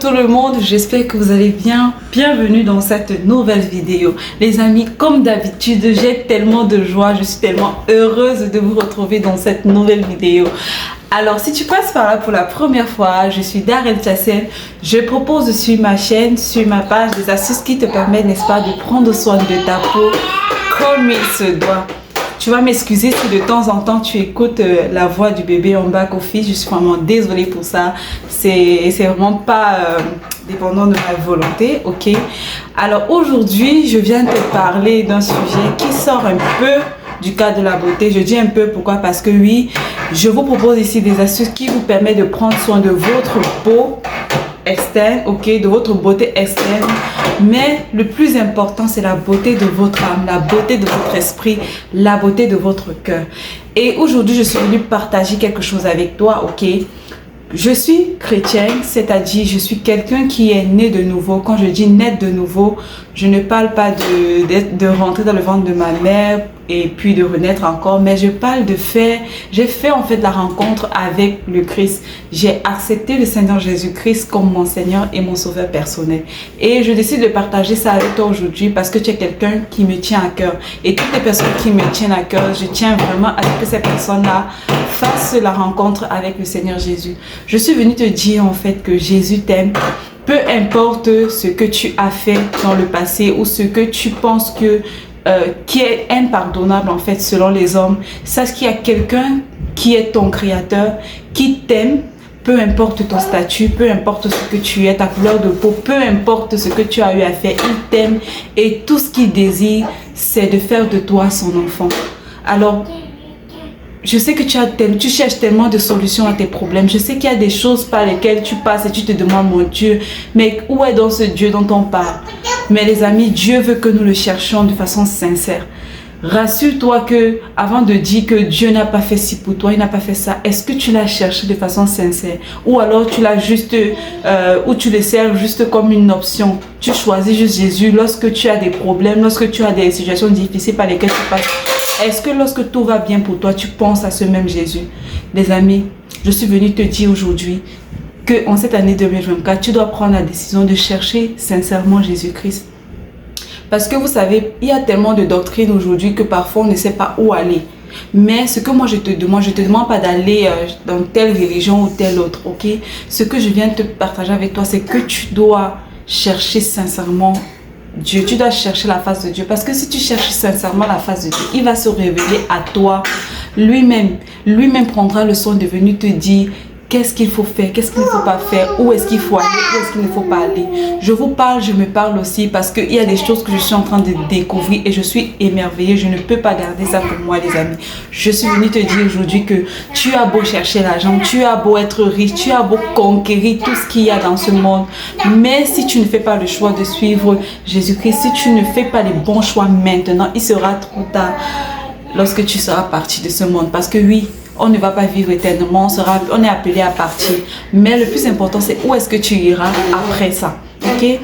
tout le monde, j'espère que vous allez bien. Bienvenue dans cette nouvelle vidéo. Les amis, comme d'habitude, j'ai tellement de joie, je suis tellement heureuse de vous retrouver dans cette nouvelle vidéo. Alors, si tu passes par là pour la première fois, je suis Darren Chassel. Je propose sur ma chaîne, sur ma page, des astuces qui te permettent, n'est-ce pas, de prendre soin de ta peau comme il se doit. Tu vas m'excuser si de temps en temps tu écoutes la voix du bébé en back office. Je suis vraiment désolée pour ça. C'est vraiment pas dépendant de ma volonté, ok? Alors aujourd'hui, je viens te parler d'un sujet qui sort un peu du cadre de la beauté. Je dis un peu pourquoi? Parce que oui, je vous propose ici des astuces qui vous permettent de prendre soin de votre peau externe, ok, de votre beauté externe, mais le plus important c'est la beauté de votre âme, la beauté de votre esprit, la beauté de votre cœur. Et aujourd'hui je suis venue partager quelque chose avec toi, ok. Je suis chrétienne, c'est-à-dire je suis quelqu'un qui est né de nouveau. Quand je dis naître de nouveau, je ne parle pas de rentrer dans le ventre de ma mère et puis de renaître encore, mais je parle de faire, j'ai fait en fait la rencontre avec le Christ. J'ai accepté le Seigneur Jésus-Christ comme mon Seigneur et mon Sauveur personnel. Et je décide de partager ça avec toi aujourd'hui parce que tu es quelqu'un qui me tient à cœur. Et toutes les personnes qui me tiennent à cœur, je tiens vraiment à ce que ces personnes-là fassent la rencontre avec le Seigneur Jésus. Je suis venue te dire en fait que Jésus t'aime. Peu importe ce que tu as fait dans le passé ou ce que tu penses que qui est impardonnable en fait selon les hommes, sache qu'il y a quelqu'un qui est ton créateur, qui t'aime, peu importe ton statut, peu importe ce que tu es, ta couleur de peau, peu importe ce que tu as eu à faire, il t'aime et tout ce qu'il désire, c'est de faire de toi son enfant. Alors, je sais que tu cherches tellement de solutions à tes problèmes. Je sais qu'il y a des choses par lesquelles tu passes et tu te demandes, mon Dieu, mais où est donc ce Dieu dont on parle? Mais les amis, Dieu veut que nous le cherchions de façon sincère. Rassure-toi que, avant de dire que Dieu n'a pas fait ci pour toi, il n'a pas fait ça, est-ce que tu l'as cherché de façon sincère? Ou alors tu l'as juste, ou tu le sers juste comme une option. Tu choisis juste Jésus lorsque tu as des problèmes, lorsque tu as des situations difficiles par lesquelles tu passes. Est-ce que lorsque tout va bien pour toi, tu penses à ce même Jésus? Les amis, je suis venue te dire aujourd'hui qu'en cette année 2024, tu dois prendre la décision de chercher sincèrement Jésus-Christ. Parce que vous savez, il y a tellement de doctrines aujourd'hui que parfois on ne sait pas où aller. Mais ce que moi je te demande pas d'aller dans telle religion ou telle autre, ok? Ce que je viens de te partager avec toi, c'est que tu dois chercher sincèrement Dieu, tu dois chercher la face de Dieu. Parce que si tu cherches sincèrement la face de Dieu, il va se révéler à toi lui-même. Lui-même prendra le soin de venir te dire qu'est-ce qu'il faut faire, qu'est-ce qu'il ne faut pas faire, où est-ce qu'il faut aller, où est-ce qu'il ne faut pas aller. Je vous parle, je me parle aussi parce qu'il y a des choses que je suis en train de découvrir et je suis émerveillée. Je ne peux pas garder ça pour moi, les amis. Je suis venue te dire aujourd'hui que tu as beau chercher l'argent, tu as beau être riche, tu as beau conquérir tout ce qu'il y a dans ce monde. Mais si tu ne fais pas le choix de suivre Jésus-Christ, si tu ne fais pas les bons choix maintenant, il sera trop tard lorsque tu seras parti de ce monde. Parce que oui, on ne va pas vivre éternellement, on est appelé à partir. Mais le plus important, c'est où est-ce que tu iras après ça. Ok?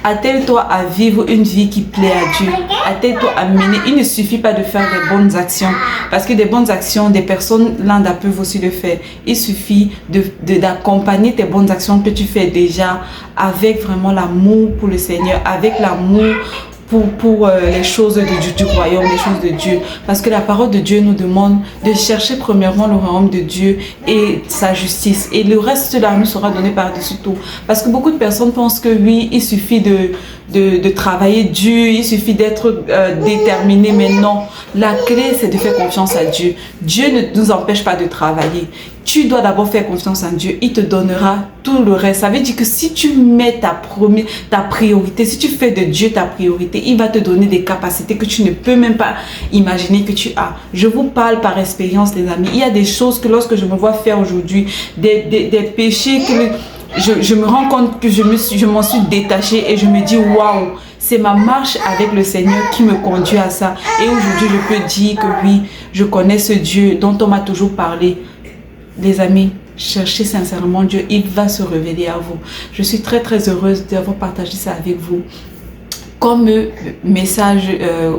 Attelle-toi à vivre une vie qui plaît à Dieu. Attelle-toi à mener. Il ne suffit pas de faire des bonnes actions. Parce que des bonnes actions, des personnes lambda peuvent aussi le faire. Il suffit d'accompagner tes bonnes actions que tu fais déjà avec vraiment l'amour pour le Seigneur, avec l'amour pour les choses du royaume, les choses de Dieu. Parce que la parole de Dieu nous demande de chercher premièrement le royaume de Dieu et sa justice. Et le reste là nous sera donné par-dessus tout. Parce que beaucoup de personnes pensent que oui, il suffit de travailler dur, il suffit d'être déterminé. Mais non, la clé c'est de faire confiance à Dieu. Dieu ne nous empêche pas de travailler. Tu dois d'abord faire confiance en Dieu. Il te donnera tout le reste. Ça veut dire que si tu mets ta priorité, si tu fais de Dieu ta priorité, il va te donner des capacités que tu ne peux même pas imaginer que tu as. Je vous parle par expérience, les amis. Il y a des choses que lorsque je me vois faire aujourd'hui, des péchés que je me rends compte que je m'en suis détachée et je me dis waouh, c'est ma marche avec le Seigneur qui me conduit à ça. Et aujourd'hui, je peux dire que oui, je connais ce Dieu dont on m'a toujours parlé. Les amis, cherchez sincèrement Dieu, il va se révéler à vous. Je suis très très heureuse d'avoir partagé ça avec vous. Comme message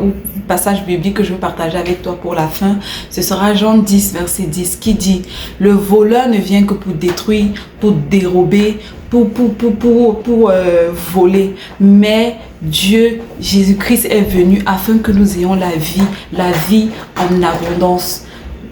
ou passage biblique que je veux partager avec toi pour la fin, ce sera Jean 10 verset 10 qui dit: le voleur ne vient que pour détruire, pour dérober, voler, mais Dieu, Jésus-Christ est venu afin que nous ayons la vie en abondance.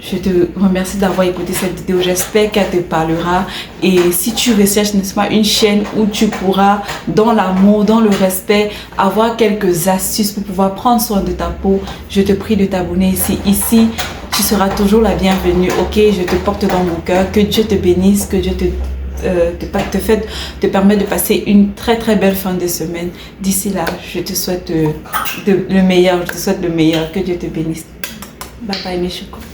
Je te remercie d'avoir écouté cette vidéo, j'espère qu'elle te parlera. Et si tu recherches, n'est-ce pas, une chaîne où tu pourras, dans l'amour, dans le respect, avoir quelques astuces pour pouvoir prendre soin de ta peau, je te prie de t'abonner ici. Ici, tu seras toujours la bienvenue, ok? Je te porte dans mon cœur, que Dieu te bénisse, que Dieu te permet de passer une très très belle fin de semaine. D'ici là, je te souhaite le meilleur, que Dieu te bénisse. Bye bye mes choucous.